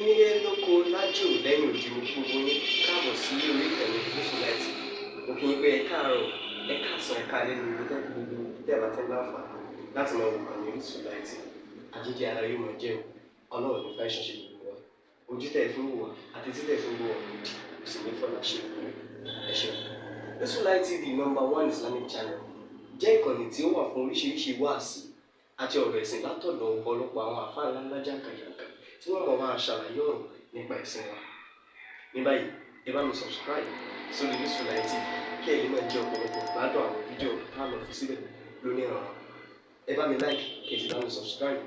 Nílé lóko lájò lẹ́yìn òdì mo kí gbogbo yín káàbọ̀ sí orí ìkànnì Gúúsùláìtì. Mo kí yín pé ẹ káàárọ̀, ẹ káàsán, ẹ káalẹ́ ní gbogbo tẹ́ bá tẹ́ láǹfààní láti máa wò ìkànnì Gúúsùláìtì. Àjíjẹ ara yóò máa jẹun, Ọlọ́run ní fáìsàn ṣe gbogbo wa. Ojú tẹ̀ fún wò àti títẹ̀ fún wò ọ̀rọ̀ òdì kò sì ní fọ́nà ṣe ẹ ṣeun. Gúúsùláìtì TV #1 Islamic channel jẹ́ ìkànnì tí ó wà fún oríṣiríṣi wáàsí àti ọ̀rọ̀ ẹ̀sìn látọ̀dọ̀ ọ̀pọ̀lọpọ̀ àwọn àfáà ńláńlá jàǹkàjàǹkà tí wọ́n mọ̀ máa ṣàlàyé ọ̀rọ̀ nípa ẹ̀sìn wa. Ní báyìí, ẹ bá mi subscribe sórí Gúúsùláìtì kí ẹ lè máa jẹ ọ̀pọ̀lọpọ̀ gbádùn àwọn fídíò tá a lọ fi síbẹ̀ lónìí ìrànwọ́. Ẹ bá mi like kí ẹ sì bá mi subscribe,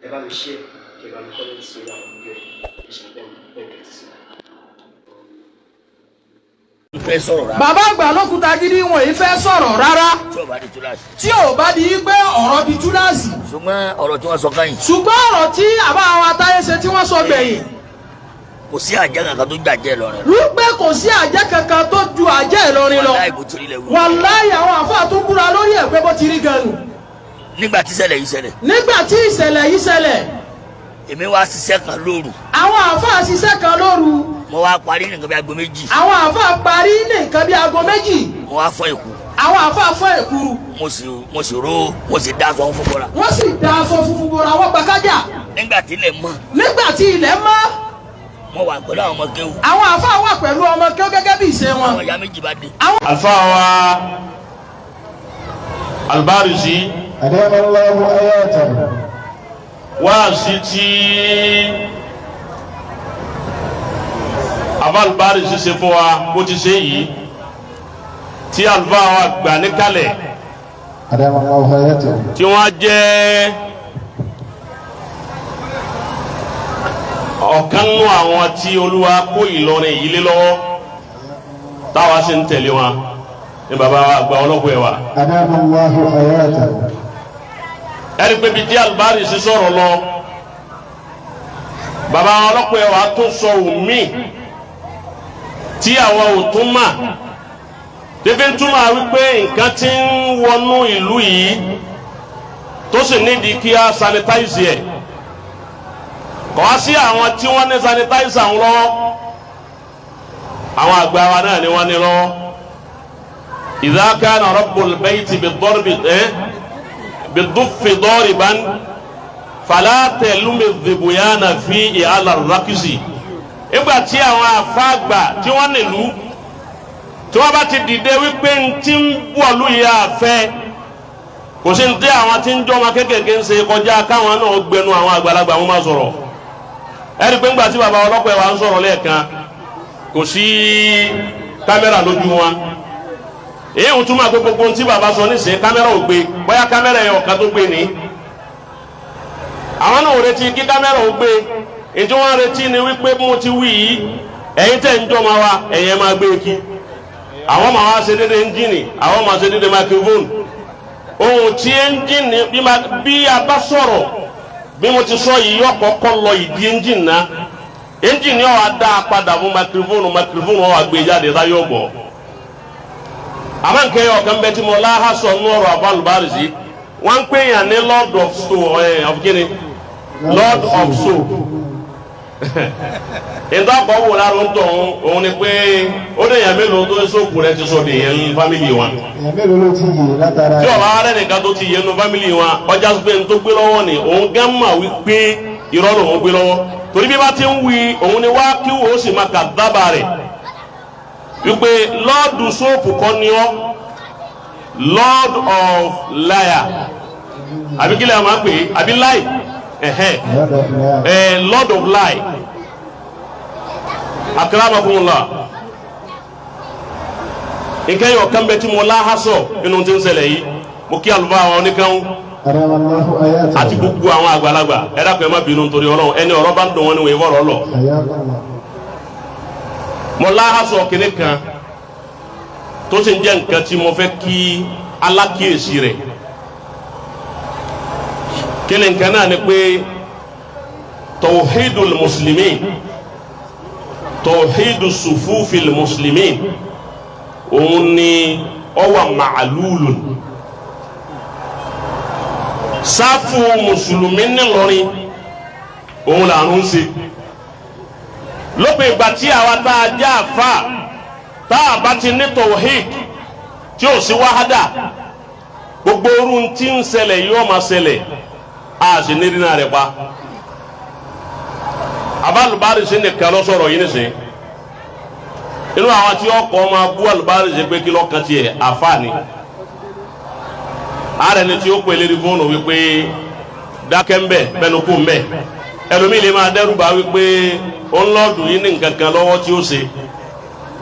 ẹ bá mi share kí ẹ bá mi comment sórí àwọn fídíò ìṣẹ̀lẹ̀ ẹ̀ẹ́dẹ̀ẹ́dẹ̀ sí. Bàbá àgbà lókúta gidi wọn yìí fẹ́ sọ̀rọ̀ rárá tí ò bá di pé ọ̀rọ̀ di túláàsì. ṣùgbọ́n ọ̀rọ̀ tí wọ́n sọ káyìn. ṣùgbọ́n ọ̀rọ̀ tí àbá àwọn atáyé ṣe tí wọ́n sọ gbẹ̀yìn. kò sí àjẹ́ kankan tó jàjẹ́ Ìlọrin. wípé kò sí àjẹ́ kankan tó ju àjẹ́ Ìlọrin lọ. wàláhì àwọn àfáà tó búra lórí ẹ̀ pé bó ti rí gan-an. nígbà tí ìṣẹ̀lẹ̀ yìí ṣẹlẹ̀. nígbà tí ìṣẹ̀lẹ̀ yìí ṣẹlẹ̀. èmi wá ṣiṣẹ́ kan lóru. àwọn àfáà ṣiṣẹ́ kan lóru. mo wá parí ní nǹkan bí aago méjì. àwọn àfáà parí ní nǹkan bí aago méjì. mo wá fọ́ èkú. àwọn àfáà fọ́ èkuru. mo sì ró mo sì dá aṣọ funfun bora. wọ́n sì dá aṣọ funfun bora wọ́n pa kájà. nígbà tí ilẹ̀ mọ́. nígbà tí ilẹ̀ mọ́. mo wà pẹ̀lú àwọn ọmọ kéwù. àwọn àfáà wà pẹ̀lú ọmọ kéwù gẹ́gẹ́ bí ìṣe wọn. àwọn ìyá méjì bá dé. àfáà wa Al-Barisi Adamallahu ayatahu. wáàsí tí àfáà Al-Barisi ṣe fún wa bó ti ṣe yìí tí àlùfáà wa gbà níkàlẹ̀ Adamallahu ayatahu. tí wọ́n jẹ́ ọ̀kan nínú àwọn tí Olúwa kó Ìlọrin yìí lé lọ́wọ́ táwa sì ń tẹ̀lé wọn ní bàbá wa àgbà ọlọ́pọ̀ ẹ̀wà. Adamallahu ayatahu. ẹni pé bíi tí Al-Barisi sọ̀rọ̀ lọ bàbá ọlọ́pọ̀ ẹ̀wà tó sọ omi tí àwọn ò tún mà débi túmọ̀ wípé nǹkan tí ń wọnú ìlú yìí tó sì nídìí kí á sanitize ẹ̀ kọ́ wá sí àwọn tí wọ́n ní sanitize àwọn lọ́wọ́ àwọn àgbà wa náà ni wọ́n ní lọ́wọ́. idha kana rabbul bayti bid-duffi dariban fala talumi dhibuyana fi ala ar-rakisi. ìgbà tí àwọn àfáàgbà tí wọ́n nílùú tí wọ́n bá ti dìde wípé ń tí ń wọ̀lú yìí àfẹ́ kò sí ní tí àwọn tí ń jọmọ kéékèèké ń ṣe kọjá káwọn náà gbẹnu àwọn àgbàlagbà wọn máa sọ̀rọ̀. ẹni pé ńgbà tí bàbá ọlọ́pàá wa ń sọ̀rọ̀ lẹ́ẹ̀kan kò sí kámẹ́rà lójú wọn èyí ń túmọ̀ pé gbogbo tí bàbá sọ nísìnyí kámẹ́rà ò gbé bóyá kámẹ́rà yẹn ọ̀kan tó gbé ní. àwọn náà ò retí kí kámẹ́rà ò gbé ètò wọn retí ni wípé mo ti wí yìí ẹ̀yin tẹ̀ ń jọmọ wa ẹ̀yin máa gbé kí àwọn máa wá ṣe déédéé ẹ́ńjìnì àwọn máa ṣe déédéé microphone ohun tí ẹ́ńjìnì bí a bá sọ̀rọ̀ bí mo ti sọ yìí yọ kọ́kọ́ lọ ìdí ẹ́ńjìnì náà ẹ́ńjìnì yóò wá dá a padà fún microphone wọn wá gbé jáde láyọ̀ bọ̀ àmọ́ nkẹ́ ọ̀kan bẹ́ẹ̀ tí mo láhà sọ ní ọ̀rọ̀ àbá Al-Barisi wọ́n ń pè yàn ní Lord of Soap of Guinea Lord of Soap ìdọ́kọ̀ wò lára ń tọ̀ òun ni pé ó dé yàn mélòó tó sóòpù rẹ ti sọ de yẹn fámìlì wọn. Èèyàn mélòó ló ti yè látara. tí ọba rẹ nìkan tó ti yẹnu fámìlì wọn ọjà pé n tó gbé lọ́wọ́ ni òun gán mà wípé irọ́ lòun gbé lọ́wọ́ torí bí bá ti ń wí òun ni wá kí wò ó sì máa kà dábàá rẹ̀ wípé lọ́ọ̀dù sóòpù kọ́ ni ọ́ Lord of liar àbí kílẹ̀ máa ń pè é àbí lie Lord of lie akramakumullah nǹkan yọ̀ kan bẹ tí mo láhásọ̀ nínú tí ń ṣẹlẹ̀ yìí mo kí àlùfáà àwọn oníkanwó Adamallahu ayatahu. àti gbogbo àwọn àgbàlagbà ẹ dákun ẹ má bínú nítorí Ọlọ́run ẹni ọ̀rọ̀ bá ń dùn wọn ni wọ́n ìwọ́rọ̀ lọ. mo láhásọ̀ kìnnì kan tó sì ń jẹ́ nǹkan tí mo fẹ́ kí alákìyèsí rẹ̀ kí ni nǹkan náà ni pé tawhidul muslimin tawhidu sufufil muslimin òun ni ọwà màálùlùn sáfù mùsùlùmí ńìlọrin òun là ń ṣe lópin ìgbà tí àwa tá a já àfa tá a bá ti ní tawhid tí ò sí wáhádà gbogbo orun tí ń ṣẹlẹ̀ yóò máa ṣẹlẹ̀ a sì ní dínà rẹ̀ pa abálùbárìsì nìkan lọ sọ̀rọ̀ yìí nìsín inú àwọn tí ọkọ̀ máa bú alùbárìsì pé kí lọ́kàn tiẹ̀ àfáàní ààrẹ ni tí ó pè lérí fóònù wípé dákẹ́ ń bẹ̀ bẹ́nu kú ń bẹ̀ ẹlòmíì lè máa dẹ́rù bá wípé ó ń lọ́ọ̀dù yìí ní nǹkan kan lọ́wọ́ tí ó ṣe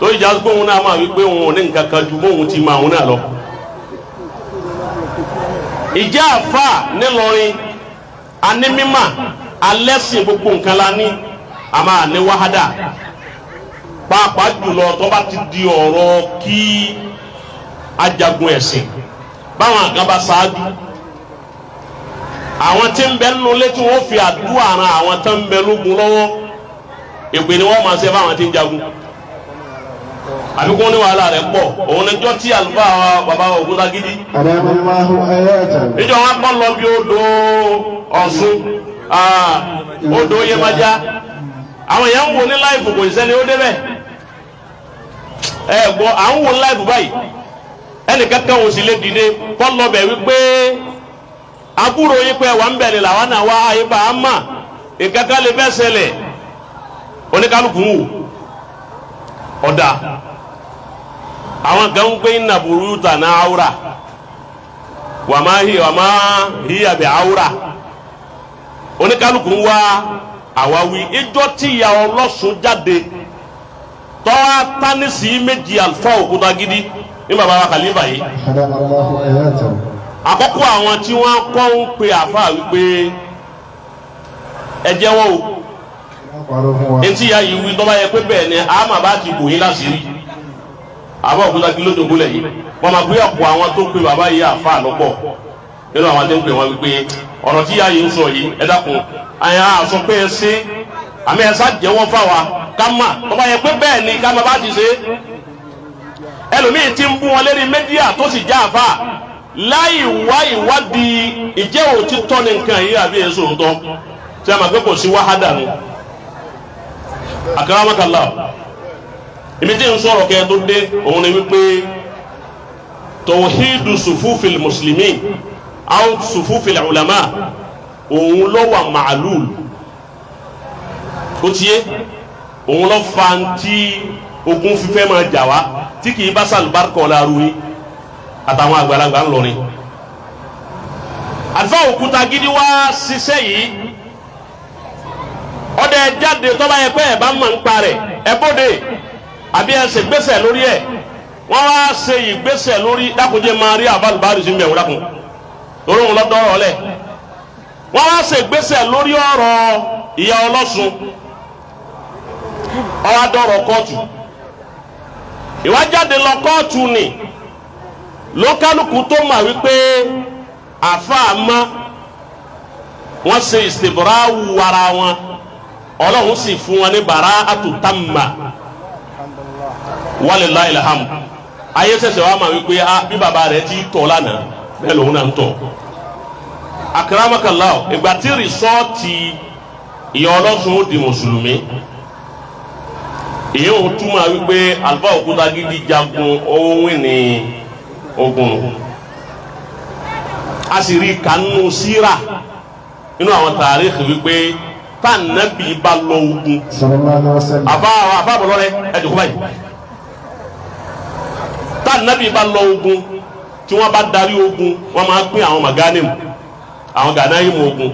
tó ìjà pé òun náà máa wípé òun ò ní nǹkan kan ju bóun ti máa òun náà lọ. ìjà àfà nílọrin anímímà alẹ́sìn gbogbo nǹkan la ní àmà ní wàhádà pàápàá jùlọ tó bá ti di ọ̀rọ̀ kí ajagun ẹ̀sìn báwọn àgàn bá ṣáájú àwọn tí ń bẹ nínú létí wọn fi àdúrà ran àwọn tó ń bẹ lógun lọ́wọ́ èpè ni wọ́n máa ṣe fáwọn tí ń jagun àbíkún ní wàhálà rẹ̀ pọ̀ òun ni jọ́ tí àlùfáà wa bàbá Ògúntagidi ìjọ wọn kọ́ lọ bí odò Ọ̀ṣun odò Yemọja àwọn èèyàn ń wò ní láìfù kò sẹ́ni ó débẹ̀ gbọ́ à ń wò ní láìfù báyìí ẹnì kankan ò sì lè dìde kọ́ lọ bẹ̀ wípé àbúrò yìí pé wà ń bẹ̀rẹ̀ làwọn náà wá ayé bá a mà ìkankan lè fẹ́ ṣẹlẹ̀ oníkálukú ń wò ọ̀dà àwọn kan ń pè ní buyuta náà awúrà wà má hiya bi awúrà oníkálukú ń wá àwáwí ìjọ tí ìyá ọlọ́sùn jáde tọ́wọ́ tánísì méjì àlùfáà Ògúntagidi ní bàbá wa Khalifa yìí àkọ́kọ́ àwọn tí wọ́n kọ́ ń pe àfáà wípé ẹ jẹ́wọ́ o etí ya yìí wí tọ́ba yẹ pé bẹ́ẹ̀ ni àmà bá ti bò yín láṣìírí àbá Ògúntagidi lójoogbólẹ̀ yìí wọ́n máa gbé ọ̀pọ̀ àwọn tó pe bàbá yìí àfáà lọ́pọ̀ nínú àwọn tó ń pè wọ́n wípé ọ̀rọ̀ tí ya yìí ń sọ yìí ẹ dákun àyà àsọ pé ẹ ṣe àmì ẹ̀sà jẹ́wọ́ fáwa ká mà tọ́ba yẹ pé bẹ́ẹ̀ ni ká máa bá ti ṣe ẹlòmíì ti ń bú wọn lérí mẹ́díà tó sì já àfáà láì wá ìwádìí ìjẹ́ òtítọ́ ní nǹkan yìí àbí èso ń tọ́ tí a máa gbé kò sí wàhádà nù. Akramakallah ibi tí ń sọ̀rọ̀ kẹ́ tó dé òun ni wípé tawhidu sufufil muslimin aw sufufil ulama òun ló wà ma'lul ó tiẹ̀ òun ló fa ti ogun fífẹ́ máa jà wá tí kì í bá sàlùbáríkọ̀ láàrú yìí àtàwọn àgbàlagbà ńlọrin àlùfáà Ògúntagidi wá ṣiṣẹ́ yìí ọdẹ jáde tọ́ba yẹ pé ẹ bá mọ̀ ń parẹ̀ ẹ bóde àbí ẹ ṣe gbèsè lórí ẹ wọ́n wá ṣe ìgbésẹ̀ lórí dákúnjẹ máa rí àbálùbárì sí mbẹ̀wò dákun lórí òun lọ́dọ̀ ọ̀rọ̀ lẹ̀ wọ́n wá ṣe ìgbésẹ̀ lórí ọ̀rọ̀ ìyá ọlọ́sùn ọwọ́ adọ́rọ̀ kóòtù ìwájáde lọ kóòtù ni lókàlùkù tó mà wípé àfààmà wọ́n ṣe ìsìtìbọ̀ráwù wara wọn ọlọ́run sì fún wọn ní bara'atu tamma walillahil hamd ayé ṣẹ̀ṣẹ̀ wá mà wípé bí bàbá rẹ̀ ti tọ̀ lánàá bẹ́ẹ̀ lòun náà ń tọ̀ akramakallah ìgbà tí rìsọ́ọ̀tì ìyá ọlọ́sùn ó di mùsùlùmí èyí ò túmọ̀ wípé àlùfáà Ògúntagidi jagun ohun ní ogun a sì rí kanú síra nínú àwọn tàríkì wípé tànàbí bá lọ ogun àfáàbọ̀lọ́ rẹ ẹ̀dùnkú báyìí tànàbí bá lọ ogun tí wọ́n bá darí ogun wọ́n máa pín àwọn maganim àwọn gànáyìm ogun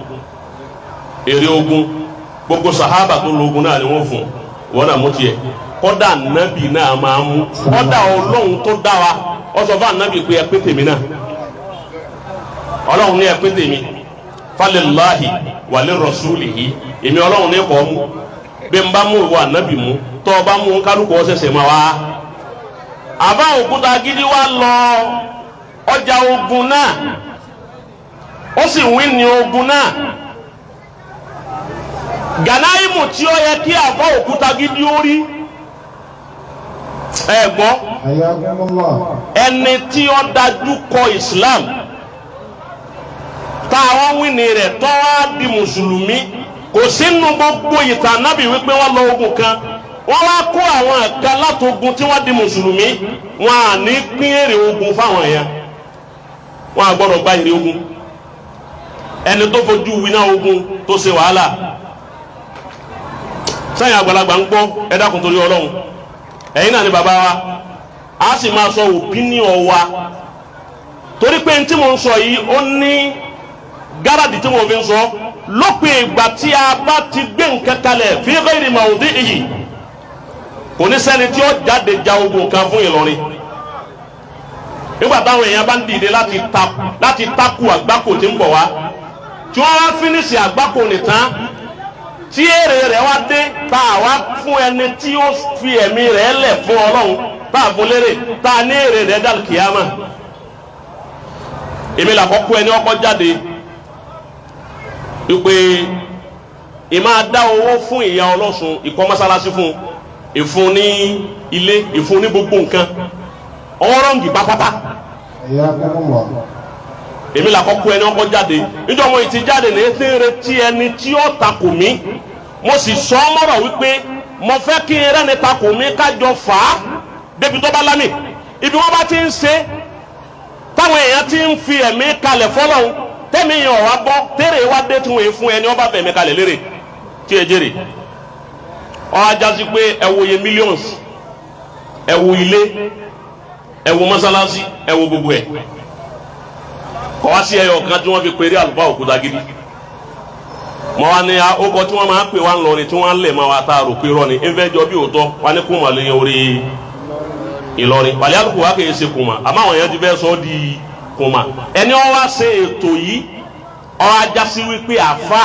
èrè ogun gbogbo sàhábà tó lọ ogun náà ni wọ́n fún wọn náà mú tiẹ̀ kọ́dà nàbì náà máa mú kọ́dà ọlọ́run tó dá wa ó sọ fún ànábì pé ẹ pé tèmi náà ọlọ́run ní ẹ pé tèmi falillahi wa lirrasulihi èmi ọlọ́run ní kọ́ mú bí n bá mú ìwọ ànábì mú tọ́ ọ bá mú kálukú ọ̀sẹ̀sẹ̀ máa wá. àbá Ògúntagidi wá lọ ọjà ogun náà ó sì wí ní ogun náà gànáìmù tí ó yẹ kí àbá Ògúntagidi ó rí ẹ gbọ́ ẹni tí ó dájú kọ Islam táwọn wíni rẹ̀ tó wá di mùsùlùmí kò sínú gbogbo ìtàn nábì wípé wọ́n lọ ogun kan wọ́n wá kó àwọn ẹ̀ka látogun tí wọ́n di mùsùlùmí wọn à ní pín èrè ogun fáwọn èèyàn wọn à gbọ́dọ̀ gba èrè ogun ẹni tó fojú winá ogun tó ṣe wàhálà sẹ́yìn àgbàlagbà ń gbọ́ ẹ dákun torí Ọlọ́run ẹ̀yin náà ni bàbá wa a sì máa sọ opinion wa torí pé tí mo ń sọ yìí ó ní gáràdì tí mo fi ń sọ lópin ìgbà tí a bá ti gbé nǹkan kalẹ̀ fi ghairi mawdi'ihi kò ní sẹ́ni tí ó jáde ja ogun kan fún Ìlọrin nígbà táwọn èèyàn bá ń dìde láti takú àgbákò tí ń bọ̀ wá tí wọ́n wá fínísì àgbákò nìtàn tí èrè rẹ̀ wá dé tá a wá fún ẹni tí ó fi ẹ̀mí rẹ̀ lẹ̀ fún Ọlọ́run tá a fún lérè tá a ní èrè rẹ̀ dal kìyàmà èmi làkọ́kọ́ ẹni ọkọ̀ jáde wípé ìmáa dá owó fún ìyá Ọlọ́sùn ìkọ́ mọ́sálásí fún ìfún ní ilé ìfún ní gbogbo nǹkan ọ̀rọ̀ǹgì pápátá èmi làkọ́kọ́ ẹni ọkọ̀ jáde níjọ́ wọn ti jáde ní etí retí ẹni tí ó takò mí mo sì sọ mọ́rọ̀ wípé mo fẹ́ kí ẹrẹ́ni takò mí kájọ fà á débi tó bá lámì ibi wọ́n bá ti ń ṣe táwọn èèyàn ti ń fi ẹ̀mí kalẹ̀ fọ́lọ́hún tẹ́mi yẹn ọ̀wá bọ́ tẹ́rẹ̀ wá dé tí wọ́n fún ẹni ọba fẹ̀mí kalẹ̀ lérè tí ẹ jèrè ọ ajásí pé ẹ wo iye millions ẹ wo ilé ẹ wo mọ́sálásí ẹ wo gbogbo ẹ̀ kọ́ wá sí ẹyọ kan tí wọ́n fi péré àlùfáà Òkútagidi mọ wá ní ọkọ̀ tí wọ́n máa ń pè wá ńlọrin tí wọ́n lè máa wá tá a rò pé rọ ni ń fẹ́ jọ bí òótọ́ wá ní kùmà lóyún orí Ìlọrin pàlẹ́ àlùkò wá kìí ṣe kùmà àmọ́ àwọn èèyàn ti fẹ́ sọ ọ́ di kùmà ẹni wọ́n wá ṣe ètò yìí ọ ajásí wípé àfà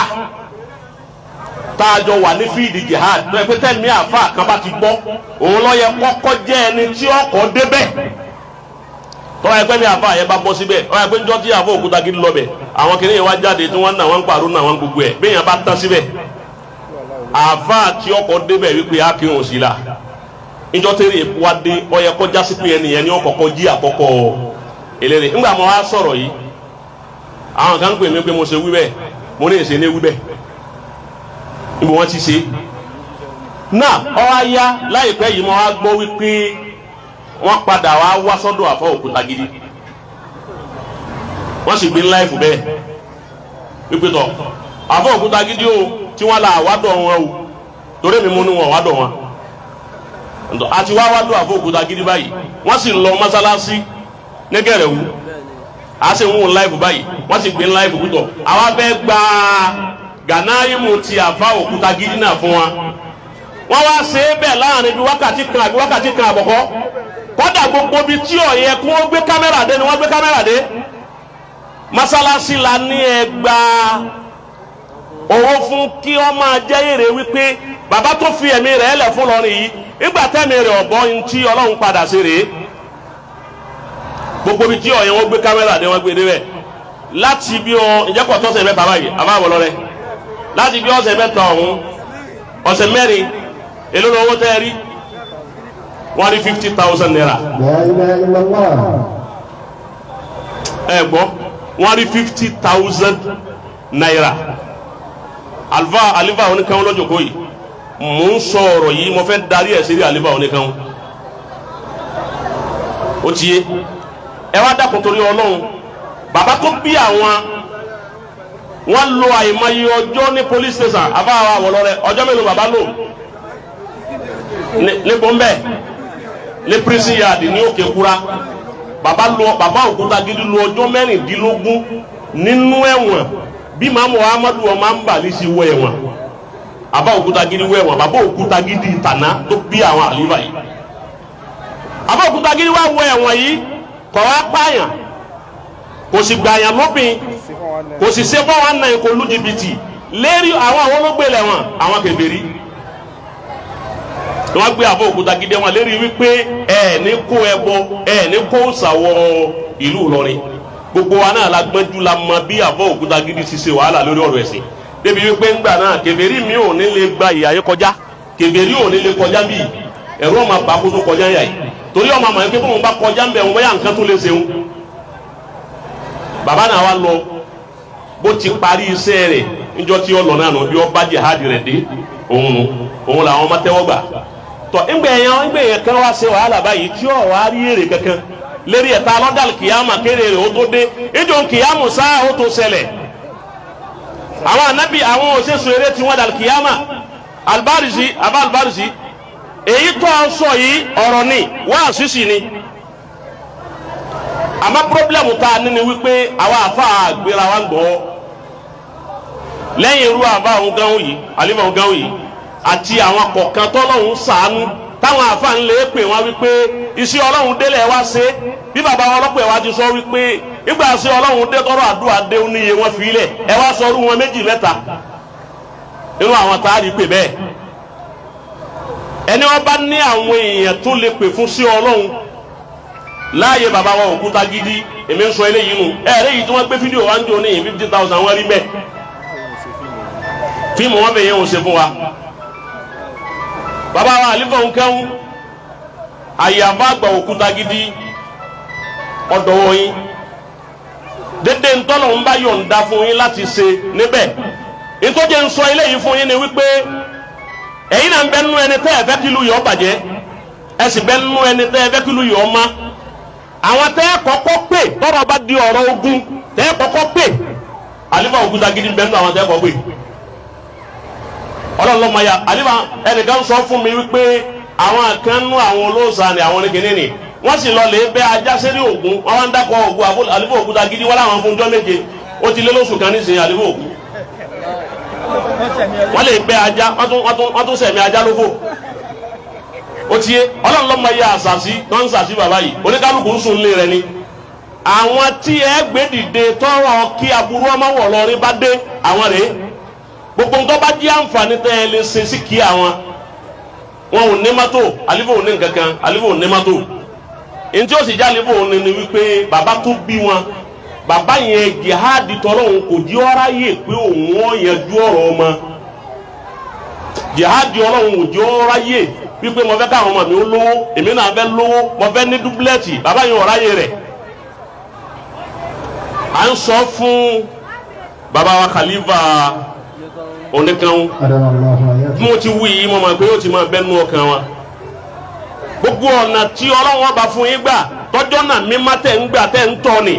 tá a jọ wà ní fíìdì jihad tó ẹ pé tẹ́lẹ̀ àfà kan bá ti gbọ́ òun ló yẹ kọ́kọ́ jẹ́ ẹni tí ọkọ̀ débẹ̀ tọ́wọ́ ẹgbẹ́ mi àfa yẹn bá bọ́ síbẹ̀ ọ ẹgbẹ́ njọ́ tí àfọ Òkútagidi lọ bẹ̀ àwọn kìnìún wá jáde tí wọ́n ń nà wọ́n ń pàrọ̀ nà wọ́n gbogbo ẹ̀ bẹ́ẹ̀ yẹn bá tán síbẹ̀ àfa tí ọkọ̀ débẹ̀ wípé a kì í hàn sí la njọ́ tẹ́lẹ̀ epo wa dé ọ yẹ kọjá sí pé ẹnìyẹn ní ọkọ̀kọ̀ jí àkọ́kọ́ eléré ńgbà mo wá sọ̀rọ̀ yìí àwọn kan ń pè mí pé mo ṣe wí bẹ́ẹ̀ mo ní èsè ní wí bẹ́ẹ̀ níbo wọ́n ti ṣe náà ọ wá yá láìpẹ́ yìí mo wá gbọ́ wípé wọ́n padà wá sọ́dọ̀ àfọ Òkútagidi wọ́n sì gbé láìfù bẹ́ẹ̀ wípé tọ̀ àfọ Òkútagidi o tí wọ́n la àwádọ̀ wọn o torí mi mú ní wọn àwádọ̀ wọn àti wá wádọ̀ àfọ Òkútagidi báyìí wọ́n sì lọ mọ́sálásí ní Gẹ̀rẹ̀wú a sì ń wọ́n láìfù báyìí wọ́n sì gbé láìfù kútọ̀ àwa fẹ́ gba gànáyìmù ti àfọ Òkútagidi náà fún wa wọ́n wá ṣe é bẹ́ẹ̀ láàrin bí wákàtí kan àbí wákàtí kan àbọ̀kọ́ kọ́dà gbogbo bi tí ó yẹ kí wọ́n gbé kámẹ́rà dé ni wọ́n gbé kámẹ́rà dé masalasi la ní ẹ gba owó fún kí wọ́n máa jẹ́ èrè wípé bàbá tó fi ẹ̀mí rẹ̀ lẹ̀ fún lọ́rin yìí nígbà tẹ́mi rẹ̀ ọ̀bọ ntí Ọlọ́run padà sí rèé gbogbo bi tí ó yẹ wọ́n gbé kámẹ́rà dé wọ́n gbé dé bẹ́ẹ̀ láti bí ọ ìjẹ́pọ̀ tọ́sẹ̀ mẹ́ta báyìí àbáwọ̀ lọ́rẹ́ láti bí ọ̀sẹ̀ mẹ́ta ọ̀hún ọ̀sẹ̀ mẹ́rin èló lọ́wọ́ tẹ́ rí wọ́n rí 50,000 naira. ẹ gbọ́ wọ́n rí 50,000 naira. alifa oníkan lọ́jọ́ kó yìí mò ń sọ ọ̀rọ̀ yìí mo fẹ́ darí ẹ̀ sí alifa oníkan. ó ti yé ẹ wá dákun torí Ọlọ́run bàbá tó bí àwọn wọ́n lo àìmọye ọjọ́ ní police station àbáwá wọlọ́rẹ́ ọjọ́ mélòó bàbá lò ní bọ́m̀bẹ́ ní prison yard ní Òkè Kúra bàbá Òkútagidi lu ọjọ́ mẹ́rìndínlógún nínú ẹ̀wọ̀n bí Màmú Ahmadu ọmọ àǹbàlí sí wọ ẹ̀wọ̀n bàbá Òkútagidi wọ ẹ̀wọ̀n bàbá Òkútagidi ìtànà tó bí àwọn àlífà yìí bàbá Òkútagidi wà wọ ẹ̀wọ̀n yìí kọ̀ wá pààyàn kò sì gbàyàn lópin kò sì ṣe 419 kò lu jìbìtì lérí àwọn olóògbé lẹ́wọ̀n àwọn kèfèrí wọ́n gbé àbọ̀ Òkútagidi wọn lérí wípé ẹ ní kó ẹbọ ẹ ní kó sàwọ ìlú Ìlọrin gbogbo wa náà la gbẹ́jú la mọ bí àbọ̀ Òkútagidi ti ṣe wàhálà lórí ọ̀rọ̀ ẹ̀sìn débi wípé ńgbà náà kèfèrí mi ò ní lè gba ìyá yẹn kọjá kèfèrí ò ní lè kọjá bí ẹ̀rọ ọmọ àgbà kó tó kọjá yà yìí torí ọmọ àmọ̀ yẹn pé bóun bá kọjá ń bẹ̀ wọn bóyá nǹkan tó lè ṣeun bàbá náà wá lọ bó ti parí iṣẹ́ rẹ̀ níjọ́ tí ó lọ náà nù bí ó bá jihadi rẹ̀ dé òun làwọn ọmọ tẹ́wọ́ gbà tọ ìgbà yẹn kan wá ṣe wàhálà báyìí tí ó wá rí èrè kankan lérí ẹ̀ta lọ́dà kìyàmà kéré rẹ̀ ó tó dé ìjọ kìyàmù sáà ó tó ṣẹlẹ̀ àwọn anabi àwọn òṣèṣù eré tí wọ́n dà kìyàmà Al-Barisi èyí tó ń sọ yìí ọ̀rọ̀ ni wá àṣìṣì ni àmọ́ pírọ́blẹ́mù tá a ní ni wípé àwa àfa àgbéra wa ń gbọ́ lẹ́yìn irú àfa òun gáwó yìí àlífà òun gáwó yìí àti àwọn kọ̀ọ̀kan tọ́lọ́hún ṣàánú táwọn àfa ń lè pè wọ́n wípé iṣẹ́ ọlọ́run délẹ̀ wá ṣe bí bàbá wọn ọlọ́pẹ̀ wá ti sọ wípé ìgbà ṣe ọlọ́run dé tọrọ àdúrà dé ó níye wọn fi ilẹ̀ ẹ wá sọ ọdún wọn 2 mẹ́ta nínú àwọn tá a rí pè bẹ́ẹ̀ ẹni wọn bá ní àwọn èèyàn tó lè pè fún sí ọlọ́run láàyè bàbá wọn Òkútagidi èmi ń sọ eléyìí nù eléyìí tí wọ́n gbé fídíò wá ń jò ní 50,000 wọ́n rí bẹ́ẹ̀ fíìmù wọn bẹ̀ yẹn ò ṣe fún wa bàbá wa àlífà ń kẹ́hún àyàbá àgbà Òkútagidi ọ̀dọ̀ yín dédé ntọ́nà ń bá yọ̀ǹda fún yín láti ṣe níbẹ̀ nítorí ń sọ eléyìí fún yín ni wípé ẹ̀yin náà ń bẹ nínú ẹni tẹ́ ẹ fẹ́ kí ìlú yọ bàjẹ́ ẹ sì bẹ nínú ẹni tẹ́ ẹ fẹ́ kí ìlú yọ ọmọ àwọn tẹ́ ẹ kọ́kọ́ pè tọ́rọ̀ bá di ọ̀rọ̀ ogun tẹ́ ẹ kọ́kọ́ pè àlífà Òkútagidi ń bẹ nínú àwọn tẹ́ ẹ kọ́ pè ọlọ́lọ́mọ ya àlífà ẹnìkan sọ fún mi wípé àwọn kan nú àwọn olóòsàn ni àwọn oníkìní ni wọ́n sì lọ lè bẹ ajá sẹ́rí ògún wọ́n wá ń dákọ̀ ògún àlífà Òkútagidi wọ́n láwọn fún jọ́ méje ó ti lé lóṣù kan nísìnyí àlífà ògún wọ́n lè bẹ ajá wọ́n tún sẹ̀mí ajá lófò ó ti yé ọlọ́lọ́mọ ya àṣàṣì tó ń ṣàṣì bàbá yìí oníkálukú ń sùn lé rẹ ni àwọn tí ẹ gbé dìde tọrọ kí aburú ọmọ wọ̀ lọ́rin bá dé àwọn rèé gbogbo nǹkan bá jí àǹfààní tẹ́ ẹ lè ṣe sí kí àwọn wọn ò ní mọ́tò àlífò ò ní nǹkankan àlífò ò ní mọ́tò ntí ó sì já àlífò ò ní ni wípé bàbá tó bí wọn bàbá yẹn jihadi tọ́lọ́hún kò jí ọ́rá yè pé òun ọ̀ yanjú ọ̀rọ̀ ọmọ jihadi ọlọ́hún kò jí ọ́rá yè wípé mo fẹ́ káwọn ọmọ mi ó lówó èmi náà fẹ́ lówó mo fẹ́ ní dúbúlẹ̀tì bàbá yẹn ọ̀rá yè rẹ̀ à ń sọ fún bàbá wa Khalifa oníkan bí mo ti wí yìí mo máa pé yóò ti máa bẹ́nu ọkàn wa gbogbo ọ̀nà tí Ọlọ́run bá fún yín gbà tọ́jọ́ náà mímá tẹ̀ ń gbà tẹ̀ ń tọ́ ni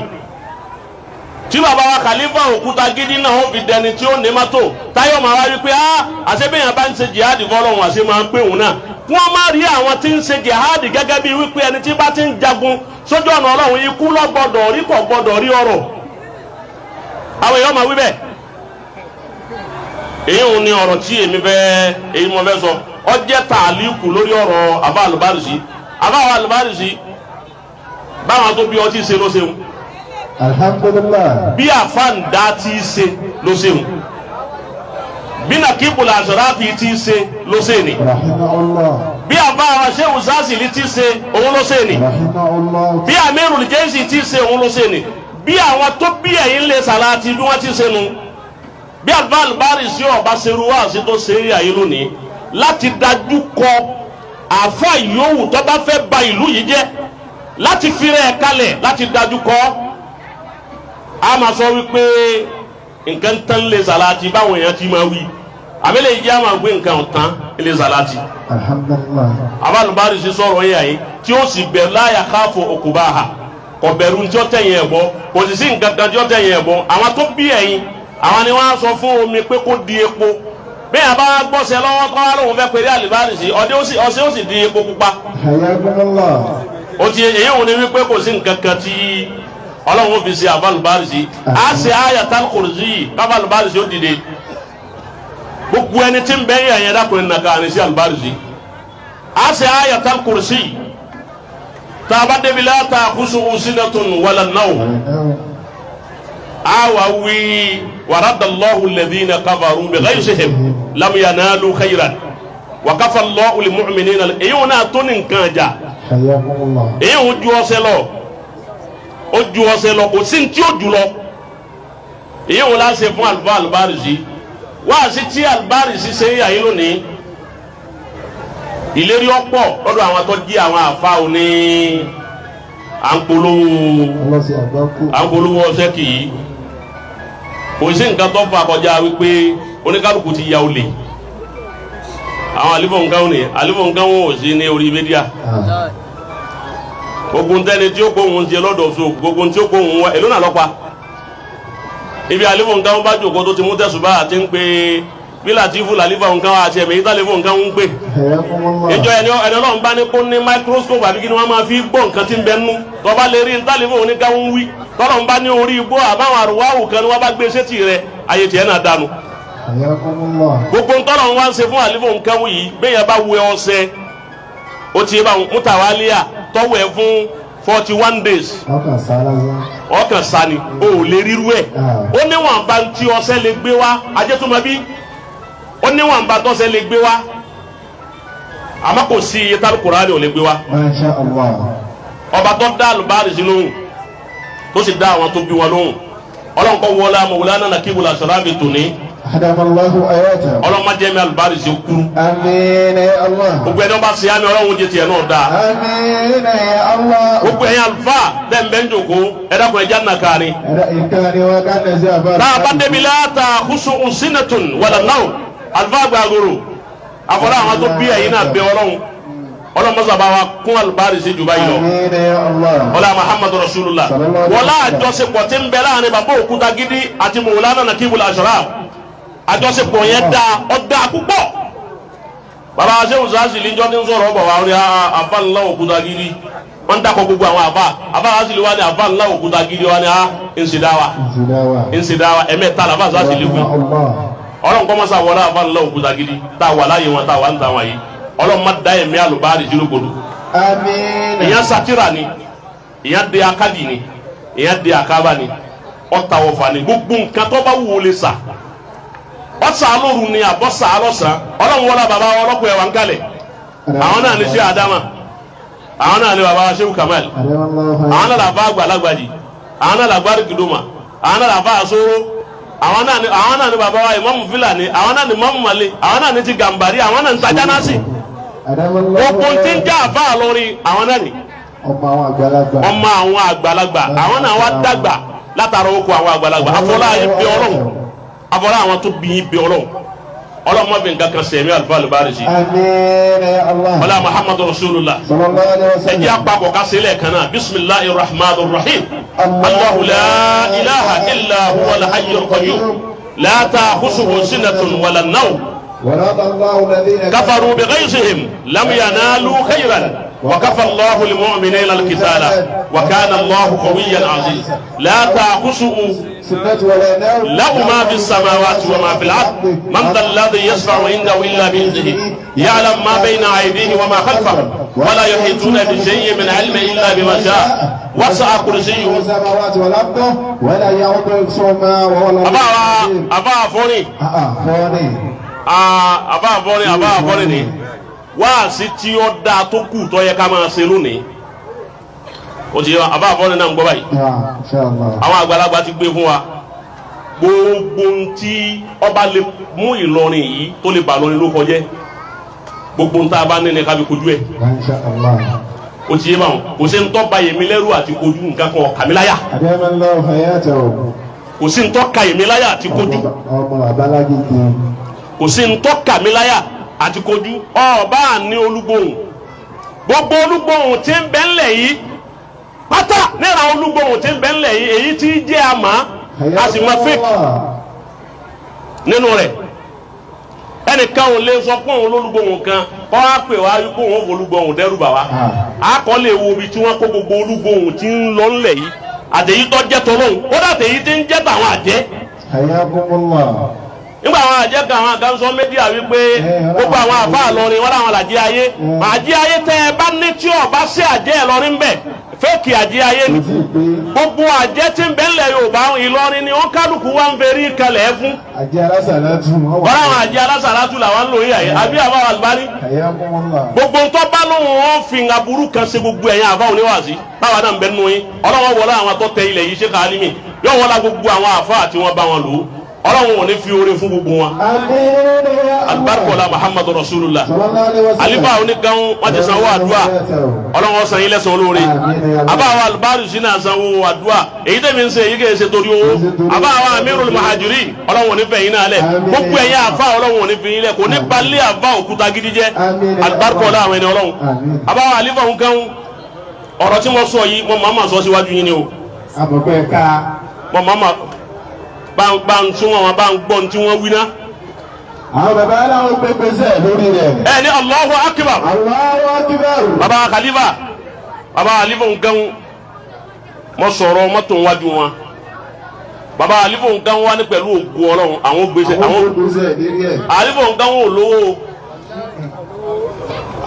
tí bàbá wa Khalifa Òkútagidi náà ó fi dẹni tí ó ní mọ́tò táyọ̀ máa wá wípé àṣebíyàn bá ń ṣe jihadi fọlọ́run àṣẹ máa ń pè òun náà wọ́n máa rí àwọn tí ń ṣe jihadi gẹ́gẹ́ bí wípé ẹni tí bá ti ń jagun sójú ọ̀nà Ọlọ́run ikú ló gbọ́dọ̀ rí kò gbọ́dọ̀ rí ọ̀rọ̀ àwọn èèyàn máa wí bẹ́ẹ̀ èyí ni ọ̀rọ̀ tí èyí mo fẹ́ sọ ọ jẹ́ tààlíkù lórí ọ̀rọ̀ àbá Al-Barisi báwọn tó bí ọtí ṣe ló ṣeun alhamdulillah bí àfáǹdá ti ṣe ló ṣeun bí nàkíbùlà àṣọráàtì ti ṣe ló ṣe ni rahimahullah bí àbá àwọn Ṣéhù Sásìlì ti ṣe òun ló ṣe ni rahimahullah bí Amirul Jaysi ti ṣe òun ló ṣe ni bí àwọn tó bí ẹ̀yìn lè sàláàtì bí wọ́n ti ṣe nu bí Al-Barisi ọba ṣerú wá sí tó ṣe é ayé lónìí láti dájú kọ àfa yòówù tó bá fẹ́ ba ìlú yìí jẹ́ láti fi rẹ̀ kalẹ̀ láti dájú kọ a máa sọ wípé nǹkan tán lè sàláàtì báwọn èèyàn ti máa wí àbẹ́lẹ̀ yìí á máa gbé nǹkan tán lè sàláàtì. alhamdulillah Al-Barisi sọ̀rọ̀ yẹn yìí tí ó sì bẹ̀rù la yakhafu uqbaha kò bẹ̀rù tí ó tẹ̀yìn ẹ̀ bọ́ kò sì sí nǹkan kan tí ó tẹ̀yìn ẹ̀ bọ́ àwọn tó bí ẹ̀yin àwọn ni wọ́n á sọ fún omi pé kó di epo bẹ́ẹ̀ àbá gbọ́sẹ̀ lọ́wọ́ kọ́ wá lóun fẹ́ pèrè Al-Barisi ọ̀sẹ̀ ó sì di epo pupa hayakumullah ó ti èyí òun ni wípé kò sí nǹkan kan tí Ọlọ́run fi ṣe Al-Barisi á ṣe Ayatul Kursi Al-Barisi ó dìde gbogbo ẹni tí ń bẹ́ yẹn yẹn dákùnrin nàka ní sí Al-Barisi á ṣe Ayatul Kursi tá a bá débi la ta'khusuhu sinatun wala nawm awawi waradallahu alladhina kafaru bighayzihim lam yanalu khayran wa kafa Allahu lilmu'minina èyí wọn náà tó ní nǹkan jà hayakumullah èyí wọn ju ọ̀sẹ̀ lọ kò sí tí ó jù lọ èyí wọn la ṣe fún Al-Barisi wá sí tí Al-Barisi ṣe é yàyí lónìí ìlérí ọ̀pọ̀ lọ́dọ̀ àwọn tó jí àwọn àfa òní à ń polówó ọ̀sẹ̀ kì í kò sí nǹkan tó fà kọjá wípé oníkálukú ti ya olè àwọn àlífọ̀ nǹkan wọn nìyẹn àlífọ̀ nǹkan wọn ò sí ní orí mídíà gbogbo ntẹni tí ó kó òun jẹ lọ́dọ̀ so gbogbo ntí ó kó òun wá èló náà lọ́pa ibi àlífọ̀ nǹkan wọn bá jòkó tó ti mú tẹ̀sùbá àti ń pè bí Latifu làlífọ̀ nǹkan wọn àti ẹ̀mí ìtàlífọ̀ nǹkan wọn ń pè ìjọ ẹni Ọlọ́run bá ní kó ní microscope àbí kí ni wọ́n máa fi gbọ́ nǹkan tí ń bẹ nú tọ́ba lè rí ìtàlífọ̀ oníkan ń wí tọ́lọ̀ ń bá ní orí igbó àbáwọn àrùwáwù kan ni wọ́n bá gbé sétí rẹ̀ ayé tiẹ̀ náà dànù gbogbo ntọ́lọ̀ ń wá ń ṣe fún àlífọ̀ nǹkan wù yìí bẹ́ẹ̀ yẹn bá wẹ ọṣẹ ó ti bá mutawaliya tọ́wẹ̀ fún 41 days ọkàn sani o ò lè ríru ẹ̀ ó níwọ̀n bá ti ọṣẹ lè gbé wá ajẹ́tùmọ̀ bí ó níwọ̀n bá tọ́ṣẹ lè gbé wá àmọ́ kò sí iye tá Kùránì ò lè gbé wá ọba tó dá àlùbáàrì sí lóhùn tó sì dá àwọn tó bí wọn lóhùn ọlọ́nkọ́ wọlé amọ̀wòlánà nàkíbùlà sọ̀rọ̀ tòní ọlọ́mọ jẹ́ mi àlùbáàrì sí kú gbogbo ẹni ọba sí àmì ọlọ́run jẹ tiẹ̀ náà dáa gbogbo ẹ̀yin àlùfáà bẹ́ẹ̀ ń jòkó ẹ̀dàkùn ẹ̀já nà kárí náà bá débi láta kúso òsínàtún wàlà náà àlùfáà gbàgòrò àfọlá àwọn tó bí ẹ̀yin náà bẹ ọlọ́run ọlọmọsàbà wa kún alibari sí juba yìí lọ ọlá Muhammadu Rasulullah wọlá àjọṣepọ̀ tí ń bẹ láàrin bàbá Òkútagidi àti Mawlana Nakibul Ashraf àjọṣepọ̀ yẹn ọ̀dà púpọ̀ bàbá aṣẹ́wò sàásìlì ń jọ́ tí ń sọ̀rọ̀ ọ̀bọ̀ wa rí àfa ńlá Òkútagidi wọ́n ń dákọ̀ gbogbo àwọn àfa sàásìlì wa ní àfa ńlá Òkútagidi wa ní ńṣedáwa ẹ̀mẹ́ta làfa sàásìlì wí ọlọ́nkọ́mọ́sá wọlé àfa ńlá Òkútagidi tá a wà láyé wọn tá a wà ń tà wọn yìí ọlọ́mọ da ẹ̀mí alùbáàrí jírògbòdò ìyẹn satira ni ìyẹn de akadi ni ìyẹn de akaba ni ọta ọfà ni gbogbo nǹkan tó bá wù ó lè sa ọsà alóru ni àbọ̀sà alọ́sàn ọlọ́run wọlé bàbá ọlọ́pọ̀ ẹ̀wà ń kalẹ̀ àwọn náà ní sí Adama àwọn náà ní bàbá Shehu Kamal àwọn náà làbá àgbàlagbàjì àwọn náà làgbárí kìdómà àwọn náà làbá àsóró àwọn náà ní bàbá wa Ìmámù Fúlàní àwọn náà ní Ìmámù Màlẹ́ àwọn náà ní ti Gàmbàrí àwọn náà ní Tajánásì gbogbo tí ń já àbá lórí àwọn náà ni ọmọ àwọn àgbàlagbà àwọn náà wá dàgbà látara oko àwọn àgbàlagbà afọlá yìí bí Ọlọ́run afọlá àwọn tó bí yìí bí Ọlọ́run Ọlọ́run má fi nǹkan kan sẹ̀mí àlùfáà lùbárí sí ọlá Muhammadu Rasulullah ẹjẹ́ àpapọ̀ ká sílẹ̀ kan náà bisimilahi rahman rahim Allahu la ilaha illa huwa al-hayyul qayyum la ta'khusuhu sinatun wala nawm كفروا بغيظهم لم ينالوا خيرا وكفى الله المؤمنين القتال وكان الله قويا عزيزا لا تأخذه له ما في السماوات وما في الأرض من ذا الذي يشفع عنده إلا بإذنه يعلم ما بين أيديه وما خلفهم ولا يحيطون بشيء من علمه إلا بما شاء وسع كرسيه السماوات والأرض ولا يؤوده أبا فوني àbá àbọ̀rin ni wáàsí tí ó dáa tó kù tó yẹ ká máa ṣe lónìí o ti àbá àbọ̀rin náà ń gbọ́ báyìí àwọn àgbàlagbà ti gbé fún wa gbogbo tí ọba lè mú Ìlọrin yìí tó lè bà lórin ló kọjẹ́ gbogbo ń tá a bá ní ní ká fi kojú ẹ̀ o ti yé báwọn kò sí ń tọ́ ba yèmí lẹ́rù àti kojú nǹkan kan kàmíláyà kò sí ń tọ́ ka yèmí láyà àti kojú kò sí ntọ́ka mi láyà àti kojú ọba ní olúgbòhùn gbogbo olúgbòhùn tí ń bẹ ńlẹ̀ yìí pátá níra olúgbòhùn tí ń bẹ ńlẹ̀ yìí èyí tí jẹ́ àmà a sì máa fake nínú rẹ̀ ẹnìkan ò lè sọ pé òun olúgbòhùn kan kọ́ á pè wá wípé òun olúgbòhùn dẹ́rù bà wá a kọ́ lè wo ibi tí wọ́n kó gbogbo olúgbòhùn tí ń lọ ńlẹ̀ yìí àtẹ̀yí tó jẹ́ tọ́lọ́hùn ó dàtẹ̀yí tí ń jẹ́ tàwọn àjẹ́ nígbà àwọn àjẹ́ kan àwọn àgánsọ́ méjìlá wípé gbogbo àwọn àfa àlọrin wọn làwọn làjẹ́ ayé àjẹ́ ayé tẹ́ ẹ bá ní tí ọba sí àjẹ́ Ìlọrin bẹ̀ fẹ́ẹ̀kì àjẹ́ ayé ni gbogbo àjẹ́ tí ń bẹ ńlẹ̀ Yorùbá Ìlọrin ni wọ́n kálukú wá ń ferí kalẹ̀ fún àjẹ́ alásàlátù wọ́n àwọn àjẹ́ alásàlátù làwọn ń lò yí àyè àbí àbá Albani gbogbo tó bá lóhùn wọn fi ń aburú kan ṣe gbogbo ẹ̀yìn àfa oníwàásí báwa náà ń bẹ nù yín ọlọ́wọ́ wọlé àwọn tó tẹ ilẹ̀ yìí ṣe ká alimi yóò wọlé gbogbo àwọn àfa àti wọn bá wọn lò ó ọlọ́run ò ní fi oore fún gbogbo wọn alibarikola muhammadu rasulullah alifa oníkan wọn ti sanwó àdúrà ọlọ́run san yín lẹ́san olóore àbáwọ alibaru sí náà sanwó àdúrà èyí tẹ̀mí ń ṣe èyí kì í ṣe torí owó àbáwọ amirul muhajirin ọlọ́run ò ní fẹ́ yín náà lẹ̀ gbogbo ẹ̀yin àfa ọlọ́run ò ní fi yín lẹ̀ kò ní balẹ̀ àfa òkúta gidi jẹ́ alibarikola àwọn ẹni ọlọ́run àbáwọ alifa oníkan ọ̀rọ̀ tí mo sọ yìí mo máa sọ síwájú yín ni o mo máa bá ń tún wọn bá ń gbọ́ tí wọ́n wí ná. àwọn bàbá aláwọ̀ gbé gbèsè lórí rẹ̀. ẹ ní Allahu Akbar. Allahu Akbar. bàbá khalifa nǹkan mọ sọ̀rọ̀ mọ́tò wájú wọn bàbá khalifa nǹkan wá ní pẹ̀lú ògùn ọlọ́run àwọn gbèsè àwọn khalifa nǹkan wọn ò lówó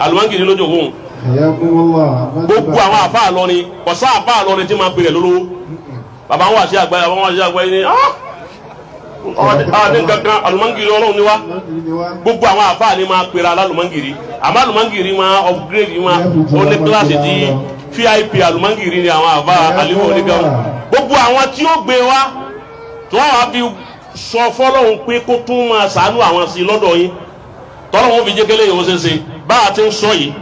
alùmọ́ngìrì lójú òun gbogbo àwọn àfa àlọ́ni ọ̀sán àfa àlọ́ni tí máa ń pèrè lólówó bàbá wọn àti àgbáyé bàbá wọn àti àgbáyé ní ní kankan alùmọ́ngìrì ọlọ́run ni wá gbogbo àwọn àfáà ni máa pera alùmọ́ngìrì àmọ́ alùmọ́ngìrì máa upgrade máa ó ní kíláàsì tí VIP alùmọ́ngìrì ni àwọn àfáà àlùmọ́ oníkan gbogbo àwọn tí ó gbé wá tí wọ́n wá fi sọ fọ́lọ́run pé kó tún máa ṣàánú àwọn sí lọ́dọ̀ yín tọ́lọ́run fi jẹ́kẹ́lẹ́ yìí ó ṣe ṣe bá a ti ń sọ yìí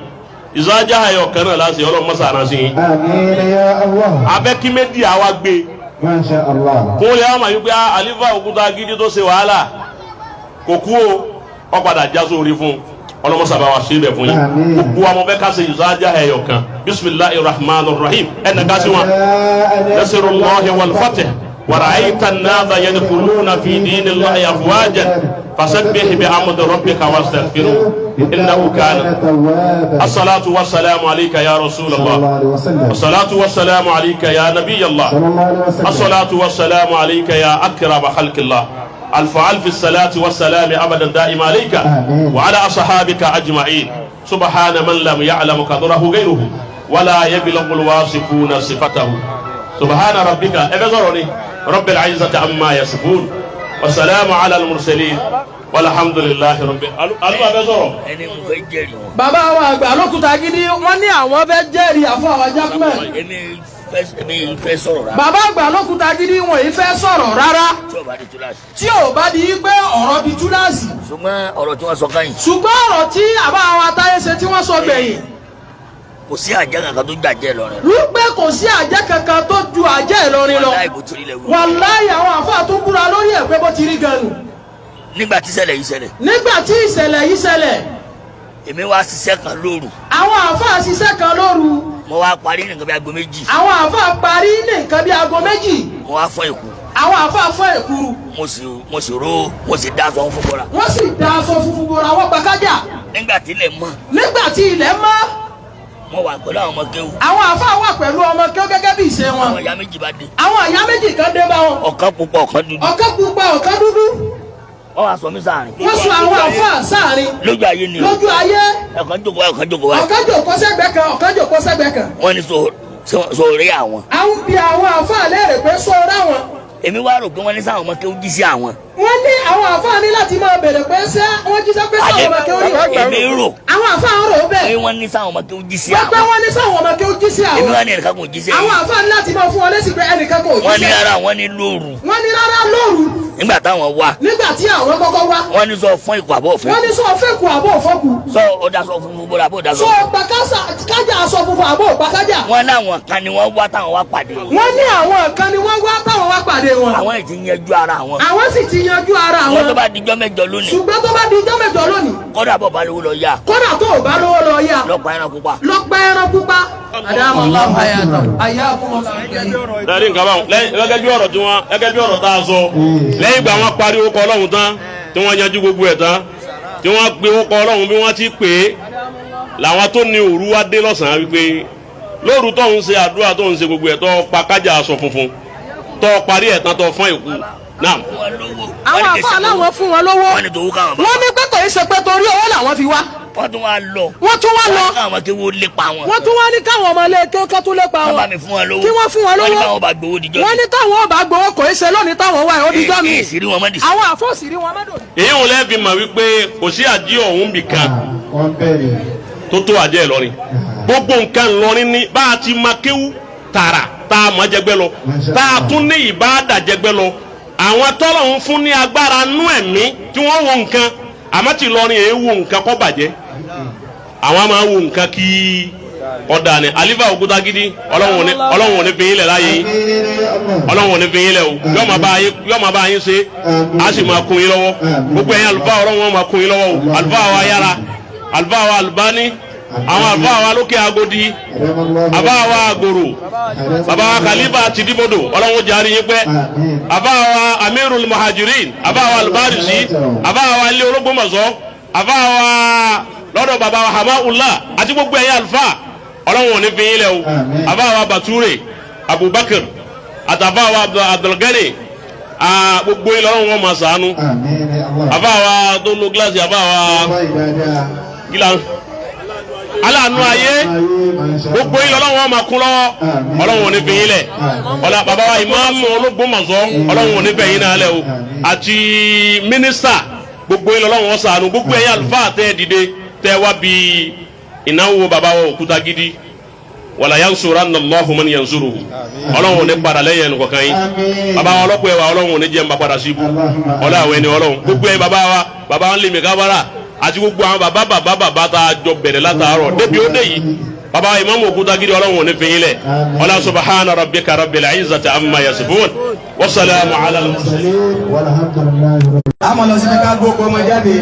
ìzájá ayọ̀ kan náà láti ọlọ́run mọ́sà náà sí yín abẹ́kí méjì àwa gbé Masha Allah. kó lè wá máa yí pé àlífà òkúta gidi tó ṣe wàhálà kò kú ó padà já sórí fún ọlọ́mọsàbà wa ṣe é bẹ̀ fún yín gbogbo àwọn bẹ́ẹ̀ ká ṣe ìzájá ayọ̀ kan bisimilahi rahman rahim ẹnì ká sí wọn nasirullahi wal fatih wa ra'ayta an-nasa yadkhuluna fi dinillahi afwajan fasabbih bihamdi rabbika wastaghfirhu innahu kana as-salatu was-salamu alayka ya rasulallah as-salatu was-salamu alayka ya nabiyallah as-salatu was-salamu alayka ya akram khalqillah alf as-salati was-salam abadan da'ima alayka wa ala ashabika ajma'in subhana man lam ya'lam qadrahu ghayruhu wa la yablughu al-wasifuna sifatahu subhana rabbika ebezoroni rabbil izzati amma yasifun wa salamu ala al-mursalin walhamdulillahi rabbil aluba bẹ sọ̀rọ̀. ẹni mo fẹ́ jẹ́rìí wọn. bàbá wa àgbà lókùtà gidi wọ́n ní àwọn fẹ́ jẹ́rìí àfọ àwọn jákúmẹ. èmi fẹ́ sọ̀rọ̀ rárá. bàbá àgbà lókùtà gidi wọn yìí fẹ́ sọ̀rọ̀ rárá tí o bá di túláàsì. tí ò bá di pé ọ̀rọ̀ di túláàsì. ṣùgbọ́n ọ̀rọ̀ tí wọ́n sọ káyìn. ṣùgbọ́n ọ̀rọ̀ tí àbá àwọn atáyé ṣe tí wọ́n sọ gbẹ̀yìn. kò sí àjẹ́ kankan tó jàjẹ́ Ìlọrin. wípé kò sí àjẹ́ kankan tó ju àjẹ́ Ìlọrin lọ. wàláhì bó ti rí lẹ̀ wúwo. wàláhì àwọn àfáà tó búra lórí ẹ̀ pé bó ti rí gan-an. nígbà tí ìṣẹ̀lẹ̀ yìí ṣẹlẹ̀. nígbà tí ìṣẹ̀lẹ̀ yìí ṣẹlẹ̀ èmi wá ṣiṣẹ́ kan lóru. àwọn àfáà ṣiṣẹ́ kan lóru. mo wá parí ní nǹkan bí aago méjì. àwọn àfáà parí ní nǹkan bí aago méjì. mo wá fọ́ èkú. àwọn àfáà fọ́ èkuru. mo sì ró mo sì dá aṣọ fún bọ́ra. wọ́n sì da aṣọ funfun bora wọ́n gba kájà. nígbà tí ilẹ̀ mọ́. nígbà tí ilẹ̀ mọ́. mo wà pẹ̀lú àwọn ọmọ kéwù. àwọn àfáà wà pẹ̀lú ọmọ kí ó gẹ́gẹ́ bí ìṣe wọn. àwọn ìyá méjì bá dé. àwọn ìyá méjì kan dé bá wọn. ọ̀kan pupa ọ̀kan dúdú. ọ̀kan pupa ọ̀kan dúdú. wọ́n wá sọ mí sáàrin. wọ́n sọ àwọn àfáà sáàrin. lójú ayé ni o. lójú ayé. ọ̀kan jókòó wá ọ̀kan jókòó wá. ọ̀kan jòkó sẹ́gbẹ̀ẹ́ kan ọ̀kan jòkó sẹ́gbẹ̀ẹ́ kan. wọ́n ní so rí àwọn. àwọn bí àwọn àfáà léèrè pé sọ ráwọn. èmi wá rò pé wọ́n ní sáwọn ọmọ kéwù jí sí àwọn. wọ́n ní àwọn àfáà ní láti máa bèrè pé ṣé wọ́n jíṣẹ́ pé sáwọn ọmọ kéwù rí wọn. èmi rò àwọn àfáà ń rò ó bẹ́ẹ̀. pé wọ́n ní sáwọn ọmọ kéwù jí sí wọ́n pé àwọn. wọ́n ní sáwọn ọmọ kéwù jí sí èmi àwọn. wá ní ẹnìkan kò jí sí àwọn ẹ̀yìn. àfáà ní láti máa fún wọn lésì pé ẹnìkan kò jí wọ́n sí ní ẹ̀yìn. rárá wọ́n ní lóru. wọ́n ní rárá lóru. nígbà táwọn wá. nígbà tí àwọn kọ́kọ́ wá. wọ́n ní sọ fún ikú àbọ̀ òfin. wọ́n ní sọ fẹ́ẹ̀kù àbọ̀ òfọ́kù. sọ ọ̀dà sọ fún gbogbo àbọ̀ ọ̀dà sọ. sọ pàkásà kájà aṣọ funfun àbọ̀ pàkájà. wọ́n láwọn kan ni wọ́n wá táwọn wá pàdé. wọ́n ní àwọn kan ni wọ́n wá táwọn wá pàdé wọn. àwọn ètí yanjú ara wọn. àwọn sì ti yanjú ara wọ́n wọn. tó bá dijọ́ mẹ́jọ lónìí. ṣùgbọ́n tó bá di ijọ́ mẹ́jọ lónìí. kọ́dà bọ̀ bá lówó lọ yá. kódà tó o bá lówó lọ yá. lọ́pàá ẹran pupa. lọ pa ẹran pupa. àdàmọ̀ ọlọ́run ayàtọ̀ ayé àkúmọ̀ lẹ́yìn nǹkan báwọn gẹ́gẹ́ bí ọ̀rọ̀ tí wọ́n gẹ́gẹ́ bí ọ̀rọ̀ tá a sọ lẹ́yìn ìgbà wọn parí orúkọ ọlọ́run tán tí wọ́n yanjú gbogbo ẹ̀ tán tí wọ́n pe orúkọ ọlọ́run bí wọ́n ti pè é làwọn tó ní òru wá dé lọ́sàn-án wípé lóru tó ń ṣe àdúrà tó ń ṣe gbogbo ẹ̀ tó pa kájà aṣọ funfun tó parí ẹ̀ tán tó fọ́n èkú náà. àwọn àfáà láwọn fún wọn lówó. wọ́n ní tòwó káwọn bá. wọ́n ní pé kò í ṣe pé torí owó làwọn fi wá. wọ́n tún wá lọ. wọ́n tún wá lọ. wọ́n ní káwọn kéwọ́ lépa wọn. wọ́n tún wá ní káwọn ọmọ ilé kí ó tún lépa wọ́n wọn. bá mi fún wọn lówó. kí wọ́n fún wọn lówó. wọ́n ní káwọn bá gbowó dijọ́. wọ́n ní táwọn ọba gbowó kò í ṣe lónìí táwọn wá ẹ̀ ó dijọ́ mi. èsì rí wọn mọ́ dì. àwọn àfọ́sì rí wọn mẹ́dọ̀. èyí wọn lẹ́ẹ̀fi mọ̀ wípé kò sí àjẹ́ ọ̀hún bìkan wọ́n bẹ̀rẹ̀. tó tó àjẹ́ Ìlọrin gbogbo nǹkan Ìlọrin ní bá a ti máa kéwú tààrà tá a máa jẹgbẹ́ lọ tá a tún ní ìbáàdà jẹgbẹ́ lọ àwọn tọ́lọ̀ ń fún ní agbára nú ẹ̀mí tí wọ́n wo nǹkan àmọ́ tí Ìlọrin èé wo nǹkan kó bàjẹ́ àwọn máa wo nǹkan kí ọ̀dà ni Alifa Òkútagidi ọlọ́run ò ní fi yín lẹ̀ láyé yín ọlọ́run ò ní fi yín lẹ̀ o yóò máa bá yín ṣe á sì máa kún yín lọ́wọ́ gbogbo ẹ̀yin àlùfáà ọlọ́run wọn máa kún yín lọ́wọ́ o àlùfáà wa yára àlùfáà wa Albani àwọn àlùfáà wa lókè Agodi àlùfáà wa Agoro bàbá wa Khalifa Tìdíbodò ọlọ́run jàre yín pẹ́ àlùfáà wa Amirul Muhajirin àlùfáà wa Albarisi àlùfáà wa ilé Ológbòmọ̀ṣọ́ àlùfáà wa lọ́dọ̀ bàbá wa Hamaullah àti gbogbo ẹ̀yin àlùfáà ọlọ́run ò ní fi yín lẹ̀ o àlùfáà wa Bature Abubakar àtàlùfáà wa Abdulgani gbogbo yín lọ́rùn wọn máa ṣàánú àlùfáà wa tó lo gíláàsì àlùfáà wa gíláàsì aláàánú ayé gbogbo yín lọ́wọ́ wọn máa kún lọ́wọ́ ọlọ́run ò ní fi yín lẹ̀ ọ̀la bàbá wa ìmáàmù Ológbòmọ̀ṣọ́ ọlọ́run ò ní fẹ́ yín náà lẹ̀ o àti mínísítà gbogbo yín lọ́wọ́ wọn ṣàánú gbogbo ẹ̀yin àlùfáà tẹ́ ẹ dìde tẹ́ ẹ wá bí ìnáwó bàbá wa Òkútagidi wàlá yansuranna Allahu man yansuruhu ọlọ́run ò ní padà lẹ́yìn ẹnu kọ̀ọ̀kan yín bàbá wa ọlọ́pọ̀ ẹ̀wà ọlọ́run ò ní jẹ́ ń bá padà síbú ọlá àwọn ẹni ọlọ́run gbogbo ẹ̀ bàbá wa ń lè mí kábàárà àti gbogbo àwọn bàbá tá a jọ bẹ̀rẹ̀ látàárọ̀ débi ó dé yìí bàbá Ìmáàmù Òkútagidi ọlọ́run ò ní fi yín lẹ̀ ọlá subhana rabbika rabbil izzati amma yasifun wa salamu ala al-mursalin. àmọ́ lọ sí ká gbogbo ọmọ jáde.